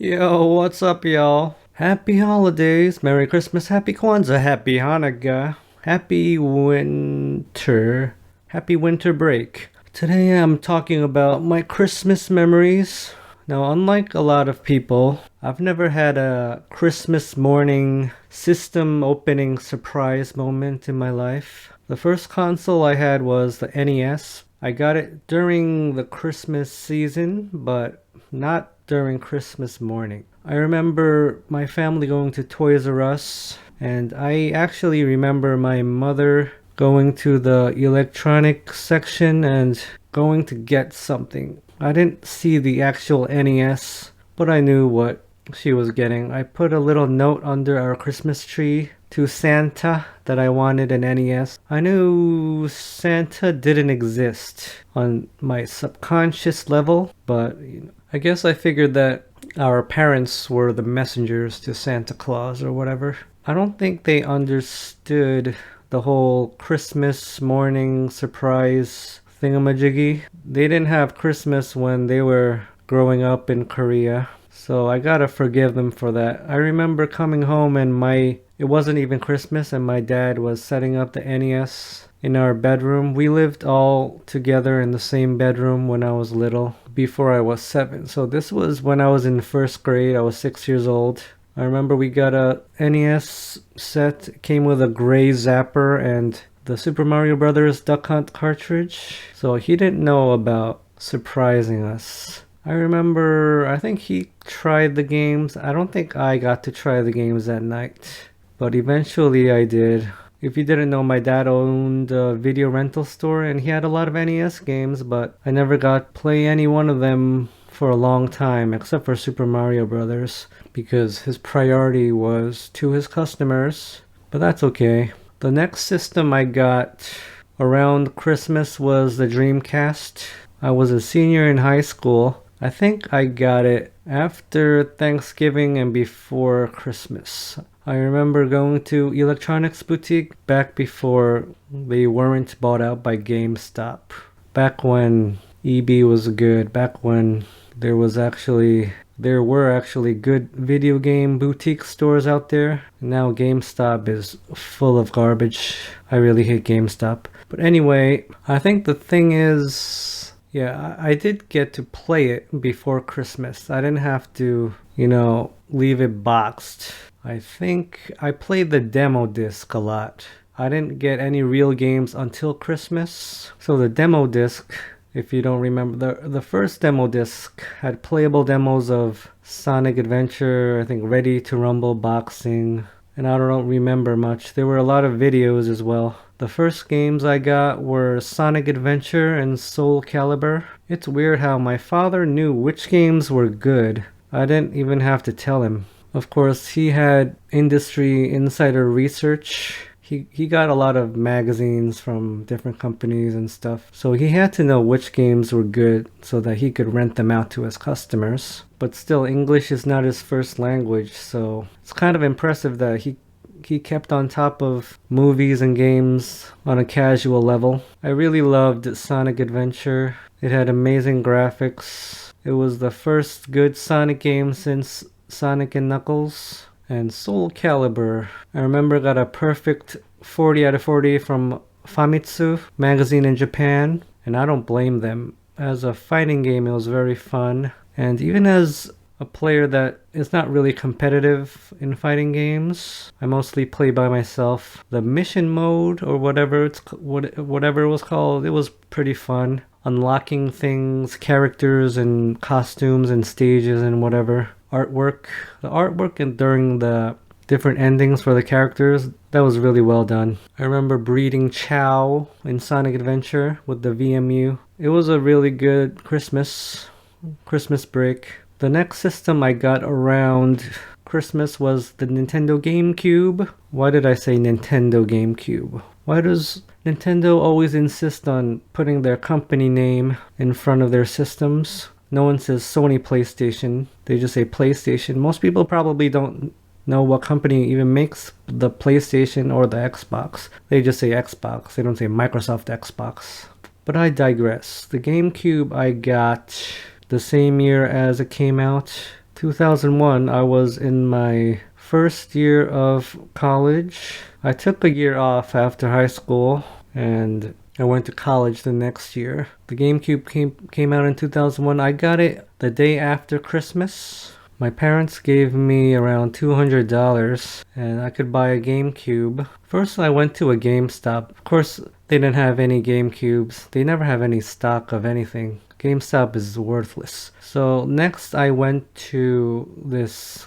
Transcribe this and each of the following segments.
Yo, what's up, y'all? Happy holidays, Merry Christmas, Happy Kwanzaa, Happy Hanukkah, Happy winter break. Today I'm talking about my Christmas memories. Now, unlike a lot of people, I've never had a Christmas morning system opening surprise moment in my life. The first console I had was the NES. I got it during the Christmas season, but not during Christmas morning. I remember my family going to Toys R Us, and I actually remember my mother going to the electronic section and going to get something. I didn't see the actual NES, but I knew what she was getting. I put a little note under our Christmas tree to Santa that I wanted an NES. I knew Santa didn't exist on my subconscious level, but I guess I figured that our parents were the messengers to Santa Claus or whatever. I don't think they understood the whole Christmas morning surprise thingamajiggy. They didn't have Christmas when they were growing up in Korea. So I gotta forgive them for that. I remember coming home and it wasn't even Christmas and my dad was setting up the NES in our bedroom. We lived all together in the same bedroom when I was little, before I was 7. So this was when I was in first grade. I was 6 years old. I remember we got a NES set. It came with a gray zapper and the Super Mario Brothers Duck Hunt cartridge. So he didn't know about surprising us. I remember, I think he tried the games. I don't think I got to try the games that night, but eventually I did. If you didn't know, my dad owned a video rental store and he had a lot of NES games, but I never got to play any one of them for a long time, except for Super Mario Brothers, because his priority was to his customers, but that's okay. The next system I got around Christmas was the Dreamcast. I was a senior in high school. I think I got it after Thanksgiving and before Christmas. I remember going to electronics boutique back before they weren't bought out by GameStop. Back when EB was good, back when there were actually good video game boutique stores out there. Now GameStop is full of garbage. I really hate GameStop. But anyway, I think the thing is, yeah, I did get to play it before Christmas. I didn't have to, leave it boxed. I think I played the demo disc a lot. I didn't get any real games until Christmas. So the demo disc, if you don't remember, the first demo disc had playable demos of Sonic Adventure, I think Ready to Rumble Boxing, and I don't remember much. There were a lot of videos as well. The first games I got were Sonic Adventure and Soul Calibur. It's weird how my father knew which games were good. I didn't even have to tell him. Of course, he had industry insider research. He got a lot of magazines from different companies and stuff. So he had to know which games were good so that he could rent them out to his customers. But still, English is not his first language, so it's kind of impressive that he kept on top of movies and games on a casual level. I really loved Sonic Adventure. It had amazing graphics. It was the first good Sonic game since Sonic and Knuckles. And Soul Calibur, I remember got a perfect 40 out of 40 from Famitsu magazine in Japan, and I don't blame them. As a fighting game, it was very fun, and even as a player that is not really competitive in fighting games, I mostly play by myself. The mission mode or whatever it was called, it was pretty fun. Unlocking things, characters and costumes and stages and whatever. The artwork and during the different endings for the characters, that was really well done. I remember breeding Chow in Sonic Adventure with the VMU. It was a really good Christmas break. The next system I got around Christmas was the Nintendo Gamecube. Why did I say Nintendo Gamecube? Why does Nintendo always insist on putting their company name in front of their systems? No one says Sony PlayStation. They just say PlayStation. Most people probably don't know what company even makes the PlayStation or the Xbox. They just say Xbox. They don't say Microsoft Xbox. But I digress. The GameCube I got the same year as it came out. 2001, I was in my first year of college. I took a year off after high school and I went to college the next year. The GameCube came out in 2001. I got it the day after Christmas. My parents gave me around $200 and I could buy a GameCube. First, I went to a GameStop. Of course, they didn't have any GameCubes. They never have any stock of anything. GameStop is worthless. So next, I went to this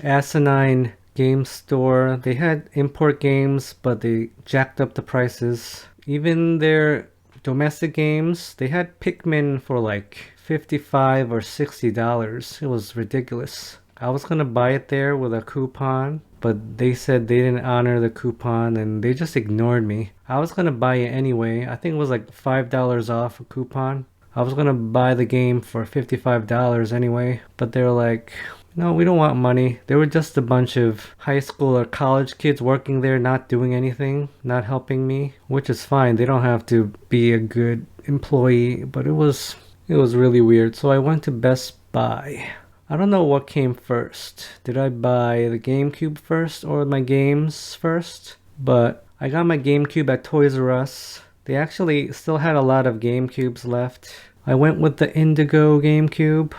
asinine game store. They had import games, but they jacked up the prices. Even their domestic games, they had Pikmin for like $55 or $60. It was ridiculous. I was gonna buy it there with a coupon, but they said they didn't honor the coupon and they just ignored me. I was gonna buy it anyway. I think it was like $5 off a coupon. I was gonna buy the game for $55 anyway, but they were like, no, we don't want money. They were just a bunch of high school or college kids working there, not doing anything, not helping me, which is fine. They don't have to be a good employee, but it was really weird. So I went to Best Buy. I don't know what came first. Did I buy the GameCube first or my games first? But I got my GameCube at Toys R Us. They actually still had a lot of GameCubes left. I went with the Indigo GameCube.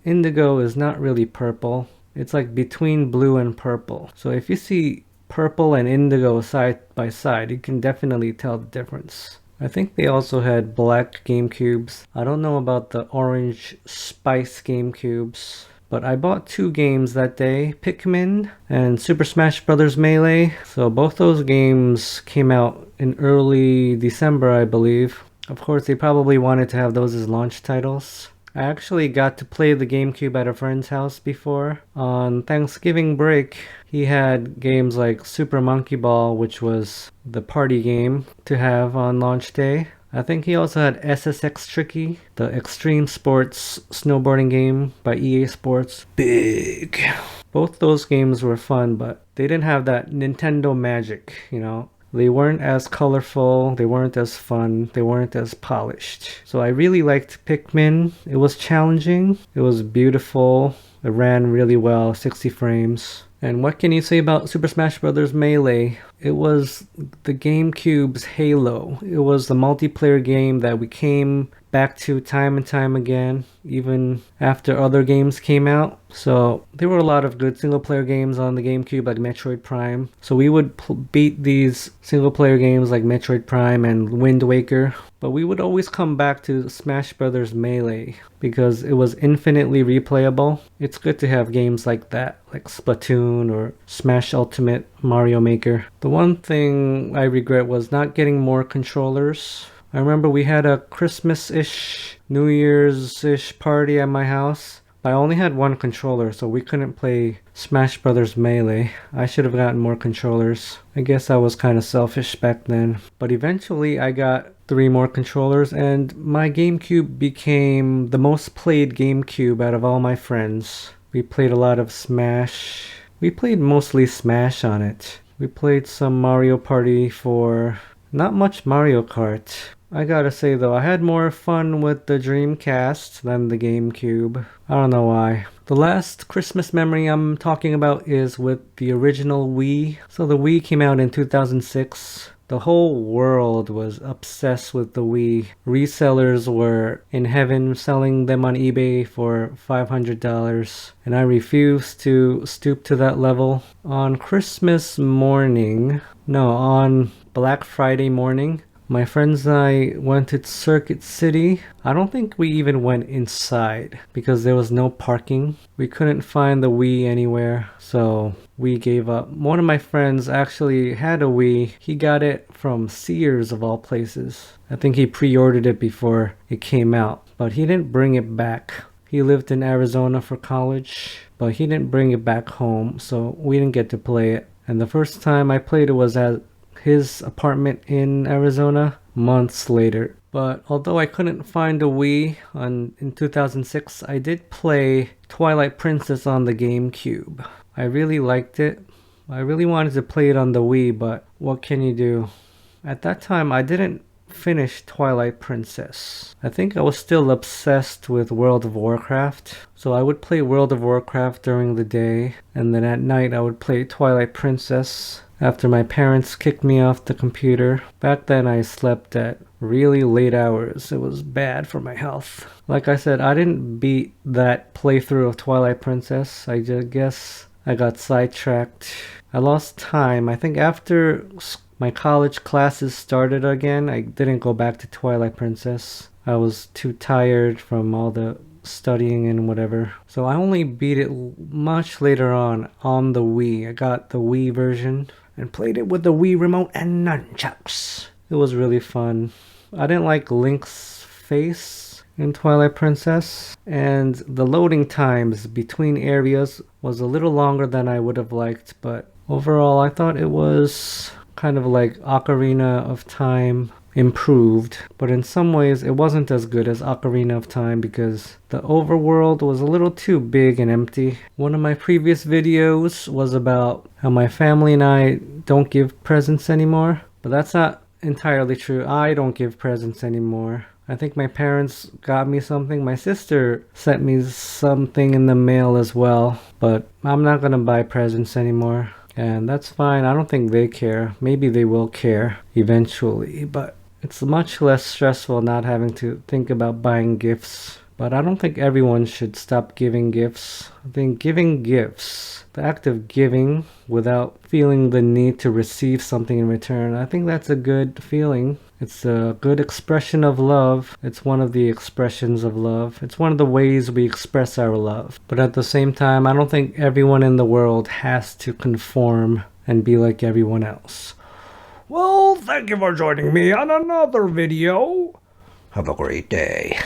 Indigo is not really purple. It's like between blue and purple. So if you see purple and indigo side by side, you can definitely tell the difference. I think they also had black GameCubes. I don't know about the orange spice GameCubes. But I bought 2 games that day, Pikmin and Super Smash Bros. Melee. So both those games came out in early December, I believe. Of course, they probably wanted to have those as launch titles. I actually got to play the GameCube at a friend's house before. On Thanksgiving break, he had games like Super Monkey Ball, which was the party game to have on launch day. I think he also had SSX Tricky, the extreme sports snowboarding game by EA Sports. Big. Both those games were fun, but they didn't have that Nintendo magic, you know? They weren't as colorful, they weren't as fun, they weren't as polished. So I really liked Pikmin. It was challenging, it was beautiful, it ran really well, 60 frames. And what can you say about Super Smash Bros. Melee? It was the GameCube's Halo. It was the multiplayer game that we came back to time and time again, even after other games came out. So there were a lot of good single player games on the GameCube, like Metroid Prime. So we would beat these single player games like Metroid Prime and Wind Waker. But we would always come back to Smash Bros. Melee because it was infinitely replayable. It's good to have games like that, like Splatoon or Smash Ultimate Mario Maker. The one thing I regret was not getting more controllers. I remember we had a Christmas-ish, New Year's-ish party at my house. I only had one controller, so we couldn't play Smash Bros. Melee. I should have gotten more controllers. I guess I was kind of selfish back then. But eventually I got 3 more controllers and my GameCube became the most played GameCube out of all my friends. We played a lot of Smash. We played mostly Smash on it. We played some Mario Party 4. Not much Mario Kart. I gotta say though, I had more fun with the Dreamcast than the GameCube. I don't know why. The last Christmas memory I'm talking about is with the original Wii. So the Wii came out in 2006. The whole world was obsessed with the Wii. Resellers were in heaven selling them on eBay for $500. And I refused to stoop to that level. On Christmas morning, no, on Black Friday morning, my friends and I went to Circuit City. I don't think we even went inside because there was no parking. We couldn't find the Wii anywhere, so we gave up. One of my friends actually had a Wii. He got it from Sears of all places. I think he pre-ordered it before it came out, but he didn't bring it back. He lived in Arizona for college, but he didn't bring it back home, so we didn't get to play it. And the first time I played it was at his apartment in Arizona months later. But although I couldn't find a Wii in 2006, I did play Twilight Princess on the GameCube. I really liked it. I really wanted to play it on the Wii, but what can you do? At that time, I didn't finish Twilight Princess. I think I was still obsessed with World of Warcraft, so I would play World of Warcraft during the day, and then at night I would play Twilight Princess after my parents kicked me off the computer. Back then I slept at really late hours. It was bad for my health. Like I said, I didn't beat that playthrough of Twilight Princess. I just guess I got sidetracked. I lost time. I think after my college classes started again, I didn't go back to Twilight Princess. I was too tired from all the studying and whatever. So I only beat it much later on the Wii. I got the Wii version and played it with the Wii remote and nunchucks. It was really fun. I didn't like Link's face in Twilight Princess, and the loading times between areas was a little longer than I would have liked, but overall I thought it was kind of like Ocarina of Time improved, but in some ways it wasn't as good as Ocarina of Time because the overworld was a little too big and empty. One of my previous videos was about how my family and I don't give presents anymore, but that's not entirely true. I don't give presents anymore. I think my parents got me something. My sister sent me something in the mail as well, but I'm not gonna buy presents anymore. And that's fine. I don't think they care. Maybe they will care eventually, but it's much less stressful not having to think about buying gifts. But I don't think everyone should stop giving gifts. I think giving gifts, the act of giving without feeling the need to receive something in return, I think that's a good feeling. It's a good expression of love. It's one of the expressions of love. It's one of the ways we express our love. But at the same time, I don't think everyone in the world has to conform and be like everyone else. Well, thank you for joining me on another video. Have a great day.